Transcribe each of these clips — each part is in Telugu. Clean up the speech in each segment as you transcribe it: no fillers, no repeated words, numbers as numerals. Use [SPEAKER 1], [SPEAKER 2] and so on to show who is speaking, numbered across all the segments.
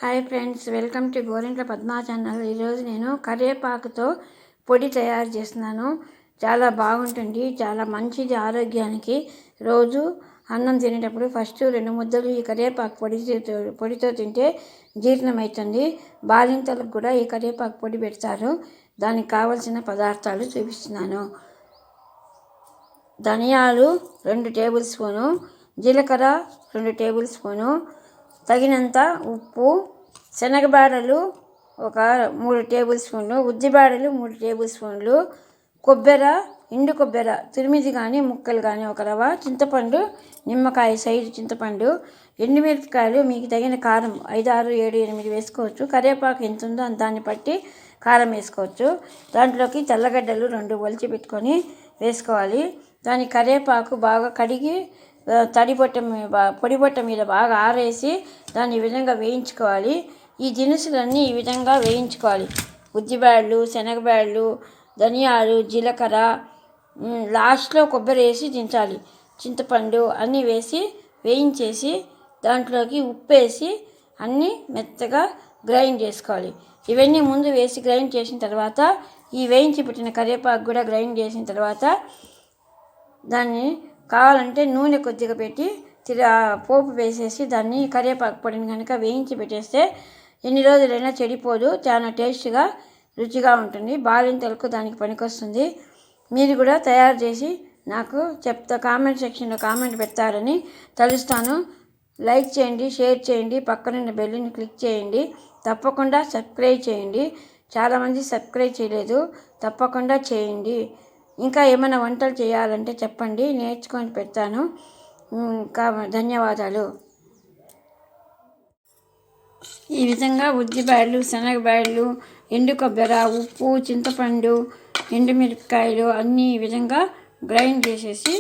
[SPEAKER 1] Hi friends, welcome to Gorantla Padma channel. ఈరోజు నేను కరివేపాకుతో పొడి తయారు చేస్తున్నాను. చాలా బాగుంటుంది, చాలా మంచిది ఆరోగ్యానికి. రోజు అన్నం తినేటప్పుడు ఫస్ట్ 2 ముద్దలు ఈ కరివేపాకు పొడితో తింటే జీర్ణమవుతుంది. బాలింతలకు కూడా ఈ కరివేపాకు పొడి పెడతారు. దానికి కావలసిన పదార్థాలు చూపిస్తున్నాను. ధనియాలు 2 టేబుల్ స్పూను, జీలకర్ర 2 టేబుల్ స్పూను, తగినంత ఉప్పు, శనగబాడలు ఒక 3 టేబుల్ స్పూన్లు, ఉద్దిబాడలు 3 టేబుల్ స్పూన్లు, ఎండు కొబ్బరి తురిమిది కానీ ముక్కలు కానీ ఒక రవ్వ, చింతపండు నిమ్మకాయ సైజు చింతపండు, ఎండుమిరపకాయలు మీకు తగిన కారం 5, 6, 7, 8 వేసుకోవచ్చు. కరివేపాకు ఎంత ఉందో దాన్ని బట్టి కారం వేసుకోవచ్చు. దాంట్లోకి తెల్లగడ్డలు 2 ఒలిచి పెట్టుకొని వేసుకోవాలి. దాని కరివేపాకు బాగా కడిగి పొడి బొట్ట మీద బాగా ఆరేసి దాన్ని ఈ విధంగా వేయించుకోవాలి. ఈ దినుసులన్నీ ఈ విధంగా వేయించుకోవాలి. ఉద్దిబ్యాళ్ళు, శనగబ్యాళ్ళు, ధనియాలు, జీలకర్ర, లాస్ట్లో కొబ్బరి వేసి దించాలి. చింతపండు అన్నీ వేసి వేయించేసి దాంట్లోకి ఉప్పు వేసి అన్నీ మెత్తగా గ్రైండ్ చేసుకోవాలి. ఇవన్నీ ముందు వేసి గ్రైండ్ చేసిన తర్వాత ఈ వేయించి పెట్టిన కరివేపాకు కూడా గ్రైండ్ చేసిన తర్వాత దాన్ని కావాలంటే నూనె కొద్దిగా పెట్టి పోపు వేసేసి దాన్ని కరివేపాకు పొడిని కనుక వేయించి పెట్టేస్తే ఎన్ని రోజులైనా చెడిపోదు. చాలా టేస్ట్గా రుచిగా ఉంటుంది. బాలింతలకు దానికి పనికొస్తుంది. మీరు కూడా తయారు చేసి నాకు కామెంట్ సెక్షన్లో కామెంట్ పెడతారని తలుస్తాను. లైక్ చేయండి, షేర్ చేయండి, పక్కనున్న బెల్ని క్లిక్ చేయండి. తప్పకుండా సబ్స్క్రైబ్ చేయండి. చాలామంది సబ్స్క్రైబ్ చేయలేదు, తప్పకుండా చేయండి. ఇంకా ఏమైనా వంటలు చేయాలంటే చెప్పండి, నేర్చుకొని పెడతాను. ధన్యవాదాలు. ఈ విధంగా ఉద్దిబ్యాళ్ళు, శనగబ్యాళ్ళు, ఎండు కొబ్బరి, ఉప్పు, చింతపండు, ఎండుమిరపకాయలు అన్నీ ఈ విధంగా గ్రైండ్ చేసేసి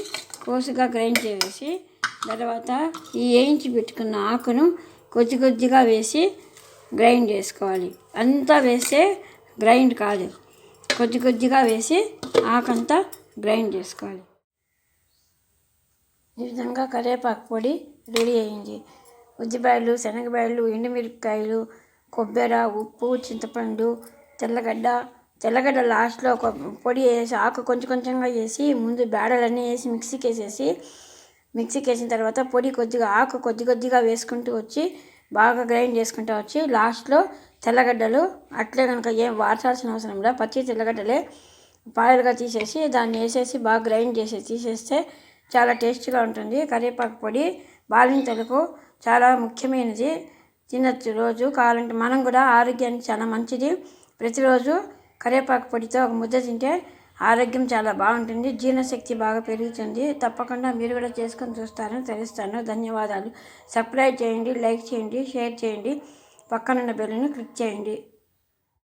[SPEAKER 1] కోసుగా గ్రైండ్ చేసేసి తర్వాత ఈ వేయించి పెట్టుకున్న ఆకును కొద్దిగా వేసి గ్రైండ్ చేసుకోవాలి. అంతా వేస్తే గ్రైండ్ కాదు, కొద్దిగా వేసి ఆకంతా గ్రైండ్ చేసుకోవాలి. ఈ విధంగా కరివేపాకు పొడి రెడీ అయింది. ఉద్దిబ్యాళ్ళు, శనగబ్యాళ్ళు, ఎండుమిరపకాయలు, కొబ్బరి, ఉప్పు, చింతపండు, తెల్లగడ్డ లాస్ట్లో ఒక పొడి వేసి ఆకు కొంచెంగా వేసి ముందు బేడలన్నీ వేసి మిక్సీకి వేసిన తర్వాత పొడి ఆకు కొద్దిగా వేసుకుంటూ వచ్చి బాగా గ్రైండ్ చేసుకుంటూ వచ్చి లాస్ట్లో తెల్లగడ్డలు అట్లే కనుక ఏం వార్చాల్సిన అవసరం లేదు. పచ్చి తెల్లగడ్డలే పాయలుగా తీసేసి దాన్ని వేసేసి బాగా గ్రైండ్ చేసి తీసేస్తే చాలా టేస్ట్గా ఉంటుంది. కరివేపాకు పొడి బాలింతలకు చాలా ముఖ్యమైనది. తినచ్చు రోజు కావాలంటే. మనం కూడా ఆరోగ్యానికి చాలా మంచిది. ప్రతిరోజు కరివేపాకు పొడితో ఒక ముద్ద తింటే ఆరోగ్యం చాలా బాగుంటుంది. జీర్ణశక్తి బాగా పెరుగుతుంది. తప్పకుండా మీరు కూడా చేసుకొని చూస్తారని తెలుస్తాను. ధన్యవాదాలు. సబ్స్క్రైబ్ చేయండి, లైక్ చేయండి, షేర్ చేయండి, పక్కనున్న బెల్ని క్లిక్ చేయండి.